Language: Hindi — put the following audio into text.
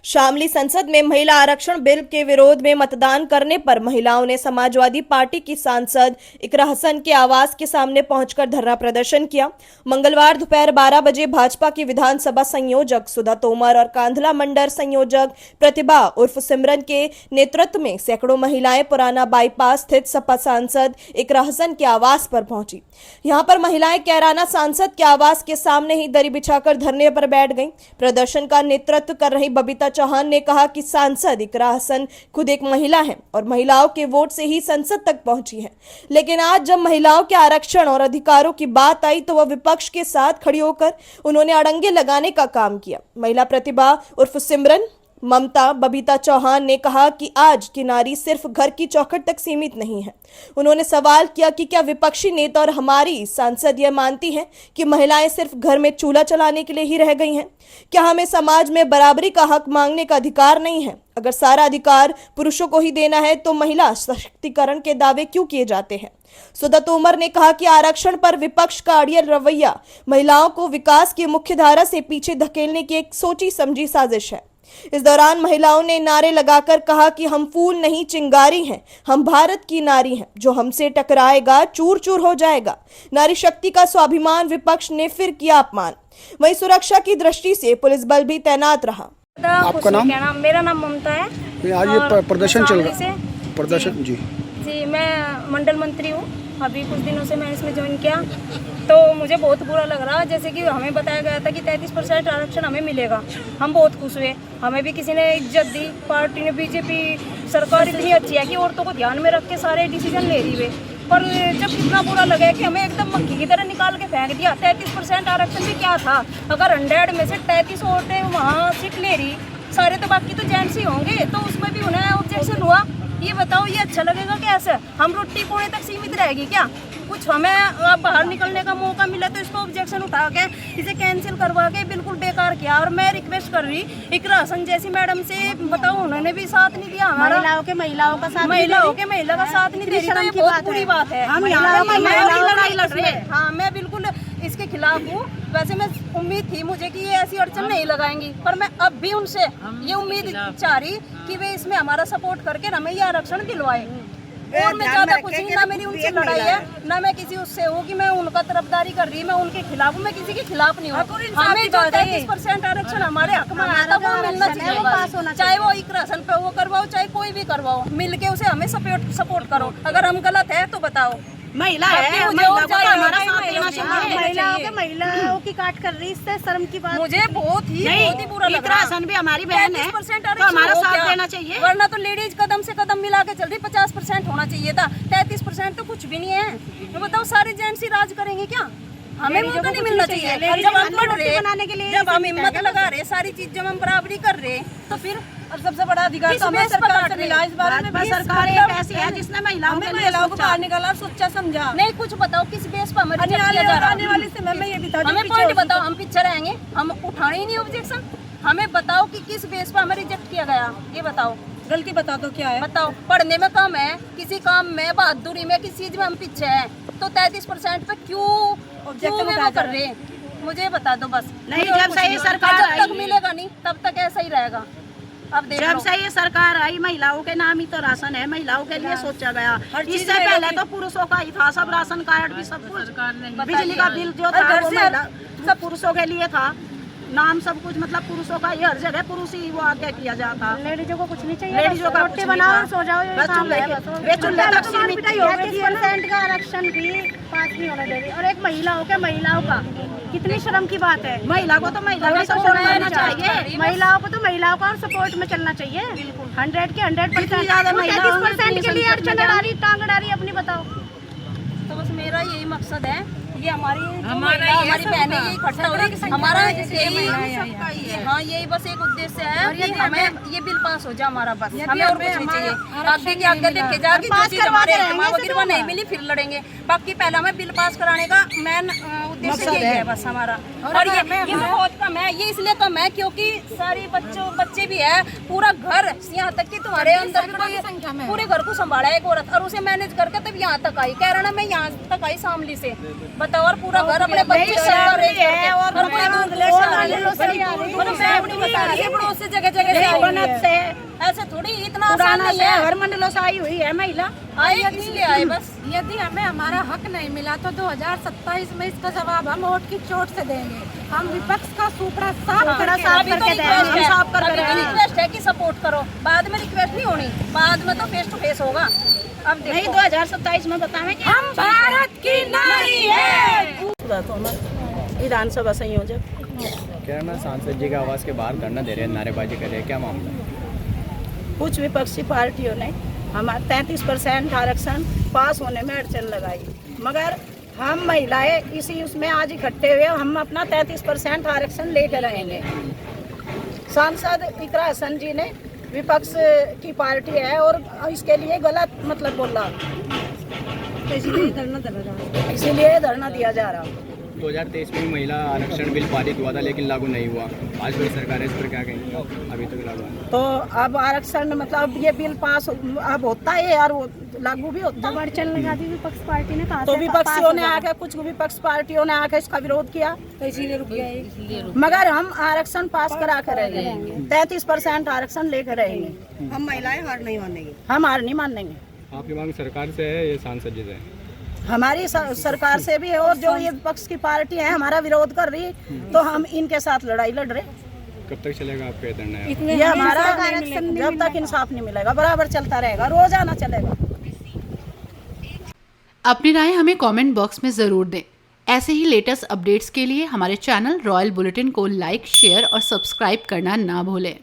शामली संसद में महिला आरक्षण बिल के विरोध में मतदान करने पर महिलाओं ने समाजवादी पार्टी की सांसद इकरा हसन के आवास के सामने पहुंचकर धरना प्रदर्शन किया। मंगलवार दोपहर 12 बजे भाजपा की विधानसभा संयोजक सुधा तोमर और कांधला मंडल संयोजक प्रतिभा उर्फ सिमरन के नेतृत्व में सैकड़ों महिलाएं पुराना बाईपास स्थित सपा सांसद इकरा हसन के आवास पर पहुंची। यहां पर महिलाएं कैराना सांसद के आवास के सामने ही दरी बिछाकर धरने पर बैठ गईं। प्रदर्शन का नेतृत्व कर रही बबीता चौहान ने कहा कि सांसद इकरा हसन खुद एक महिला हैं और महिलाओं के वोट से ही संसद तक पहुंची हैं, लेकिन आज जब महिलाओं के आरक्षण और अधिकारों की बात आई तो वह विपक्ष के साथ खड़ी होकर उन्होंने अड़ंगे लगाने का काम किया। महिला प्रतिभा उर्फ सिमरन ममता बबीता चौहान ने कहा कि आज की नारी सिर्फ घर की चौखट तक सीमित नहीं है। उन्होंने सवाल किया कि क्या विपक्षी नेता और हमारी सांसद यह मानती हैं कि महिलाएं सिर्फ घर में चूल्हा चलाने के लिए ही रह गई हैं? क्या हमें समाज में बराबरी का हक मांगने का अधिकार नहीं है? अगर सारा अधिकार पुरुषों को ही देना है तो महिला सशक्तिकरण के दावे क्यों किए जाते हैं? सुधा तोमर ने कहा कि आरक्षण पर विपक्ष का अड़ियल रवैया महिलाओं को विकास की मुख्य धारा से पीछे धकेलने की एक सोची समझी साजिश है। इस दौरान महिलाओं ने नारे लगाकर कहा कि हम फूल नहीं चिंगारी हैं, हम भारत की नारी हैं, जो हमसे टकराएगा चूर चूर हो जाएगा। नारी शक्ति का स्वाभिमान विपक्ष ने फिर किया अपमान। वहीं सुरक्षा की दृष्टि से पुलिस बल भी तैनात रहा। आपका नाम? मेरा नाम ममता है। आज ये प्रदर्शन चल रहा है। प्रदर्शन जी मैं मंडल मंत्री हूँ। अभी कुछ दिनों से मैं इसमें ज्वाइन किया तो मुझे बहुत बुरा लग रहा है। जैसे कि हमें बताया गया था कि 33% आरक्षण हमें मिलेगा, हम बहुत खुश हुए। हमें भी किसी ने इज्जत दी। पार्टी ने, बीजेपी सरकार इतनी अच्छी है कि औरतों को ध्यान में रख के सारे डिसीजन ले रही है। पर जब कितना बुरा लगा कि हमें एकदम मक्खी की तरह निकाल के फेंक दिया। 33% आरक्षण भी क्या था? अगर 100 में से 33 औरतें वहाँ सीट ले रही, सारे तो बाकी तो जेंट्स ही होंगे, तो उसमें भी उन्हें ऑब्जेक्शन हुआ। ये बताओ, ये अच्छा लगेगा कैसे? हम रोटी पोने तक सीमित रहेगी क्या? कुछ हमें बाहर निकलने का मौका मिला तो इसको ऑब्जेक्शन उठा के इसे कैंसिल करवा के बिल्कुल बेकार किया। और मैं रिक्वेस्ट कर रही इकरा हसन जैसी मैडम से, बताओ उन्होंने भी साथ नहीं दिया हमारा। महिलाओं का साथ नहीं दे रही, तो ये बहुत बुरी बात है। हाँ, मैं बिल्कुल इसके खिलाफ हूँ। वैसे मैं उम्मीद थी मुझे कि ये ऐसी अड़चन नहीं लगाएंगी, पर मैं अब भी उनसे ये उम्मीद चाह रही कि वे इसमें हमारा सपोर्ट करके हमें ये आरक्षण दिलवाए। और मैं ज्यादा कुछ नहीं, ना मेरी उनसे लड़ाई है, ना मैं किसी उससे हूँ कि मैं उनका तरफदारी कर रही, मैं उनके खिलाफ हूँ, मैं किसी के खिलाफ नहीं हूँ। हमें जो 33% आरक्षण हमारे हक में आया था वो मिलना चाहिए, चाहे वो इकरा हसन पे वो करवाओ, चाहे कोई भी करवाओ, मिलके उसे हमें सपोर्ट करो। अगर हम गलत है तो बताओ। महिला है, महिलाओं की काट कर रही, इससे शर्म की बात। मुझे बहुत ही बुरा लग रहा है। भी हमारी बहन है, तो हमारा साथ देना चाहिए। वरना तो लेडीज कदम से कदम मिला के चल रही। 50% होना चाहिए था, 33% तो कुछ भी नहीं है। तो बताओ, सारे जेंट्स ही राज करेंगे क्या? हमें मौका नहीं मिलना चाहिए। जब हम पढ़ रहे, जब हम हिम्मत लगा रहे, सारी चीज जब हम बराबरी कर रहे, तो फिर और सबसे बड़ा अधिकार तो हमें सरकार से मिला। इस बारे में सरकार एक ऐसी है जिसने महिलाओं को बाहर निकाला, सोचा समझा। नहीं, कुछ बताओ किस बेस पर हमारे आने वाले समय में ये बता, हमें पॉइंट बताओ। हम पीछे रहेंगे, हम उठाने ही नहीं ऑब्जेक्शन। हमें बताओ कि किस बेस पर हमें रिजेक्ट किया गया, ये बताओ। गलती बता दो क्या है, बताओ। पढ़ने में कम है, किसी काम में, बहादुरी में, किसी चीज में हम पीछे हैं, तो 33% पे क्यों कर रहे हैं? मुझे बता दो बस। नहीं, जब से ये सरकार जब तक मिलेगा नहीं तब तक ऐसा ही रहेगा। अब जब से ये सरकार आई, महिलाओं के नाम ही तो राशन है, महिलाओं के लिए सोचा गया। इससे पहले तो पुरुषों का ही था, सब राशन कार्ड भी सब कुछ, बिजली का बिल जो था वो सब पुरुषों के लिए था। नाम सब कुछ मतलब पुरुषों का ही, हर जगह पुरुष ही वो आगे किया जाता। लेडीजों को कुछ नहीं चाहिए, लेडीजों का रोटी बनाओ, सो जाओ, तक सीमित। 33% का आरक्षण भी पास नहीं होना दे रही। और एक महिलाओं का कितनी शर्म की बात है। महिला को तो महिला का सपोर्ट करना चाहिए, महिलाओं को तो महिलाओं का सपोर्ट में चलना चाहिए। 100 के 100%। 33% के लिए अड़चन टांग अड़ा रही अपनी, बताओ। तो बस मेरा यही मकसद है, ये हमारी बहनें यही इकट्ठा हो रही है, हमारा यही बस एक उद्देश्य है कि हमें ये बिल पास हो जाए हमारा, बस हमें और कुछ नहीं चाहिए। आगे देखे जाएगी, जो चीज हमारे गिरवा नहीं मिली फिर लड़ेंगे। बाकी पहले हमें बिल पास कराने का मेन उद्देश्य यही है बस हमारा। और ये बहुत कम है, ये इसलिए कम है क्योंकि सारी बच्चे भी है, पूरा घर यहाँ तक कि तुम्हारे अंदर भी कोई पूरे घर को संभाला है एक औरत, और उसे मैनेज करके तब यहाँ तक आई। कह रहा ना मैं यहाँ तक आई शामली से, बताओ, और पूरा घर अपने बच्चे पड़ोस से जगह जगह से, ऐसे थोड़ी इतना आसान नहीं है। हर मंडलों से आई हुई है महिला, आए इसलिए आए बस। यदि हमें हमारा हक नहीं मिला तो 2027 में इसका जवाब हम वोट की चोट से देंगे। हम विपक्ष का सुपड़ा साफ करके देंगे। रिक्वेस्ट है कि सपोर्ट करो, बाद में रिक्वेस्ट नहीं होनी, बाद में तो फेस टू फेस होगा। अब नहीं 2027 में बताएंगे हम भारत की नारी है। विधानसभा संयोजक क्या ना सांसद जी के आवास के बाहर धरना दे रहे हैं, नारेबाजी कर रहे हैं, क्या मामला है? कुछ विपक्षी पार्टियों ने हमारा 33% आरक्षण पास होने में अड़चन लगाई, मगर हम महिलाएं इसी उसमें आज इकट्ठे हुए हम अपना 33% आरक्षण लेकर रहेंगे। सांसद इकरा हसन जी ने विपक्ष की पार्टी है और इसके लिए गलत मतलब बोला, इसीलिए धरना दिया जा रहा। 2023 में महिला आरक्षण बिल पारित हुआ था लेकिन लागू नहीं हुआ, आज की सरकार है इस पर क्या कहेंगे? अभी तक लागू है तो अब आरक्षण मतलब ये बिल पास अब होता है और वो लागू भी होता है। अड़चन लगा दी विपक्ष पार्टी ने, कहा तो विपक्षियों ने आकर कुछ विपक्ष पार्टियों ने आकर इसका विरोध किया, तो इसीलिए रुक गया। मगर हम आरक्षण पास करा कर रहेंगे, 33% आरक्षण लेकर रहेंगे। हम महिलाएं हार नहीं मानेंगे, हम हार नहीं मानेंगे। आपकी मांग सरकार से है या सांसद जी से? हमारी सरकार से भी है, और जो ये विपक्ष की पार्टी है हमारा विरोध कर रही, तो हम इनके साथ लड़ाई लड़ रहे। कब तक चलेगा आपका ये धरना? ये हमारा जब तक इंसाफ नहीं मिलेगा बराबर चलता रहेगा, रोजाना चलेगा। अपनी राय हमें कमेंट बॉक्स में ज़रूर दें। ऐसे ही लेटेस्ट अपडेट्स के लिए हमारे चैनल रॉयल बुलेटिन को लाइक, शेयर और सब्सक्राइब करना ना भूलें।